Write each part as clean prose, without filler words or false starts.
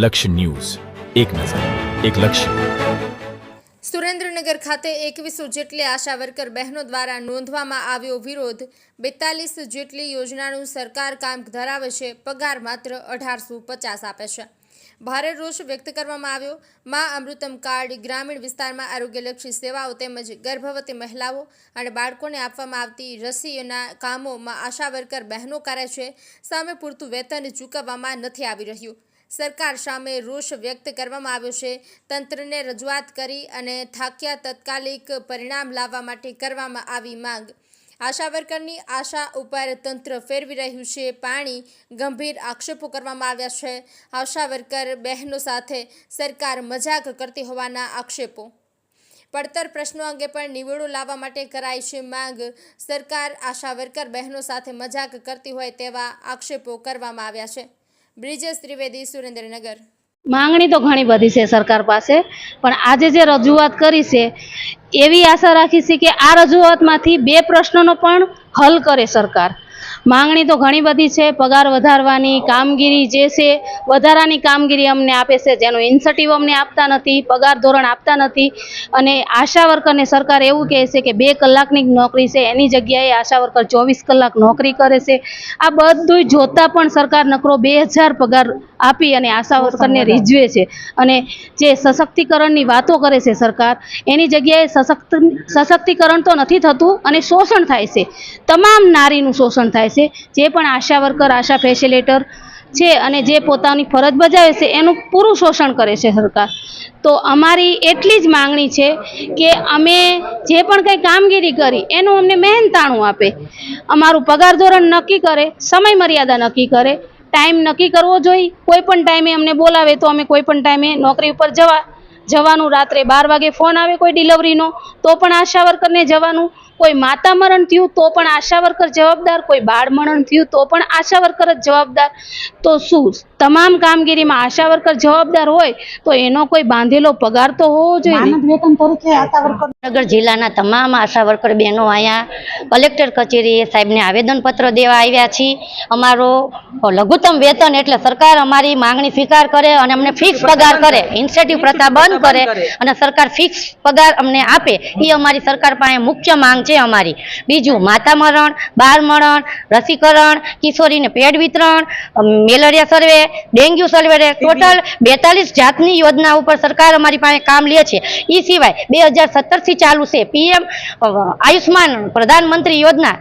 લક્ષ્ય ન્યૂઝ, એક નજર, એક લક્ષ્ય. સુરેન્દ્રનગર ખાતે 21 જેટલી આશા વર્કર બહેનો દ્વારા નોંધવામાં આવ્યો વિરોધ. 42 જેટલી યોજનાનું સરકાર કામ ધરાવે છે, પગાર માત્ર 1850 આપે છે. ભારે રોષ વ્યક્ત કરવામાં આવ્યો. મા અમૃતમ કાર્ડ, ગ્રામીણ વિસ્તારમાં આરોગ્યલક્ષી સેવાઓ તેમજ ગર્ભવતી મહિલાઓ અને બાળકોને આપવામાં આવતી રસીના કામોમાં આશા વર્કર બહેનો કરે છે, સામે પૂરતું વેતન ચૂકવવામાં નથી આવી રહ્યું. સરકાર સામે રોષ વ્યક્ત કરવામાં આવ્યો છે. તંત્રને રજૂઆત કરી અને થાક્યા તાત્કાલિક પરિણામ લાવવા માટે કરવામાં આવી માંગ. આશા વર્કરની આશા ઉપર તંત્ર ફેરવી રહ્યું છે પાણી. ગંભીર આક્ષેપો કરવામાં આવ્યા છે. આશા વર્કર બહેનો સાથે સરકાર મજાક કરતી હોવાના આક્ષેપો. પડતર પ્રશ્નો અંગે પણ નિવેડો લાવવા માટે કરાઈ છે માંગ. સરકાર આશા વર્કર બહેનો સાથે મજાક કરતી હોય તેવા આક્ષેપો કરવામાં આવ્યા છે. બ્રિજેશ ત્રિવેદી, સુરેન્દ્રનગર. માંગણી તો ઘણી બધી છે સરકાર પાસે, પણ આજે જે રજૂઆત કરી છે એવી આશા રાખી છે કે આ રજૂઆતમાંથી બે પ્રશ્નોનો પણ હલ કરે સરકાર. માંગણી તો ઘણી બધી છે. પગાર વધારવાની કામગીરી જે છે, વધારાની કામગીરી અમને આપે છે, જેનો ઇન્સેન્ટિવ અમને આપતા નથી, પગાર ધોરણ આપતા નથી. અને આશા વર્કરને સરકાર એવું કહે છે કે 2 કલાકની નોકરી છે, એની જગ્યાએ આશા વર્કર 24 કલાક નોકરી કરે છે. આ બધું જોતાં પણ સરકાર નકરો 2000 પગાર આપી અને આશા વર્કરને રીઝવે છે. અને જે સશક્તિકરણની વાતો કરે છે સરકાર, એની જગ્યાએ સશક્તિકરણ તો નથી થતું અને શોષણ થાય છે. તમામ નારીનું શોષણ થાય છે. જે પણ આશા વર્કર, આશા ફેસિલિટેટર છે અને જે પોતાની ફરજ બજાવે છે એનું પૂરું શોષણ કરે છે સરકાર. તો અમારી એટલી જ માંગણી છે કે અમે જે પણ કંઈ કામગીરી કરી એનું અમને મહેનતાણું આપે, અમારું પગાર ધોરણ નક્કી કરે, સમય મર્યાદા નક્કી કરે, ટાઈમ નક્કી કરવો જોઈએ. કોઈ પણ ટાઈમે અમને બોલાવે તો અમે કોઈ પણ ટાઈમે નોકરી ઉપર જવાનું. રાત્રે 12 વાગે ફોન આવે કોઈ ડિલિવરીનો તો પણ આશા વર્કરને જવાનું. કોઈ માતા મરણ થયું તો પણ આશા વર્કર જવાબદાર, કોઈ બાળ મરણ થયું તો પણ આશા વર્કર જ જવાબદાર. તો શું તમામ કામગીરીમાં આશા વર્કર જવાબદાર હોય તો એનો કોઈ બાંધેલો પગાર તો હોવો જોઈએ. નગર જિલ્લાના તમામ આશા વર્કર બહેનો અહીંયા કલેક્ટર કચેરીએ સાહેબને આવેદનપત્ર દેવા આવ્યા છીએ. અમારો લઘુત્તમ વેતન એટલે સરકાર અમારી માંગણી સ્વીકાર કરે અને અમને ફિક્સ પગાર કરે, ઇન્સેન્ટિવ પ્રથા બંધ કરે અને સરકાર ફિક્સ પગાર અમને આપે, એ અમારી સરકાર પાસે મુખ્ય માંગ છે અમારી. બીજું, માતા મરણ, બાળ મરણ, રસીકરણ, કિશોરીને પેડ વિતરણ, મેલેરિયા સર્વે, ડેન્ગ્યુ સર્વે, ટોટલ 42 જાતની યોજના ઉપર સરકાર અમારી પાસે કામ લે છે. એ સિવાય 2017થી ચાલુ છે પીએમ આયુષ્માન પ્રધાનમંત્રી યોજના,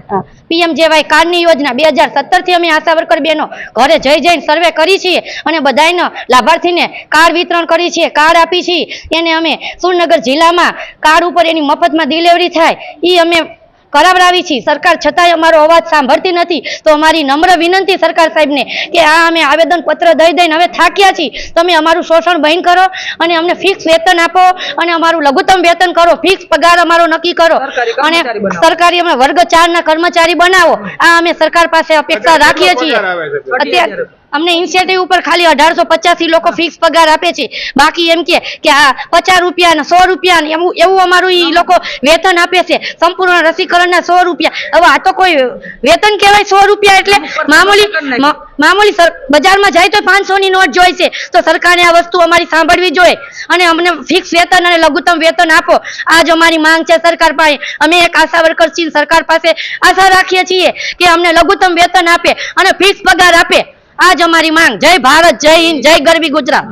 PMJY કાર્ડની યોજના. 2017થી અમે આશા વર્કર બહેનો ઘરે જઈને સર્વે કરી છીએ અને બધાને લાભાર્થીને કાર્ડ વિતરણ કરી છીએ, કાર્ડ આપી છીએ. એને અમે સુરેન્દ્રનગર જિલ્લામાં કાર્ડ ઉપર એની મફતમાં ડિલિવરી થાય એ અમે કરાવડાવી છીએ. સરકાર છતાંય અમારો અવાજ સાંભળતી નથી. તો અમારી નમ્ર વિનંતી સરકાર સાહેબને કે આ અમે આવેદનપત્ર દઈને હવે થાક્યા છીએ, તમે અમારું શોષણ બંધ કરો અને અમને ફિક્સ વેતન આપો અને અમારું લઘુત્તમ વેતન કરો, ફિક્સ પગાર અમારો નક્કી કરો અને સરકારી અમે વર્ગ 4ના કર્મચારી બનાવો. આ અમે સરકાર પાસે અપેક્ષા રાખીએ છીએ. અત્યારે અમને ઇન્સેન્ટિવ ઉપર ખાલી 1885 લોકો ફિક્સ પગાર આપે છે. બાકી એમ કે આ 50 રૂપિયા ને 100 રૂપિયા ને એવું અમારું એ લોકો વેતન આપે છે. સંપૂર્ણ રસીકરણના 100 રૂપિયા. હવે આ તો કોઈ વેતન કહેવાય? 100 રૂપિયા એટલે મામૂલી બજારમાં જાય તો 500ની નોટ જોઈ છે. તો સરકારે આ વસ્તુ અમારી સાંભળવી જોઈએ અને અમને ફિક્સ વેતન અને લઘુત્તમ વેતન આપો. આ જ અમારી માંગ છે સરકાર પાસે. અમે એક આશા વર્કર છીએ, સરકાર પાસે આશા રાખીએ છીએ કે અમને લઘુત્તમ વેતન આપે અને ફિક્સ પગાર આપે. આ જ અમારી માંગ. જય ભારત, જય હિન્દ, જય ગરવી ગુજરાત.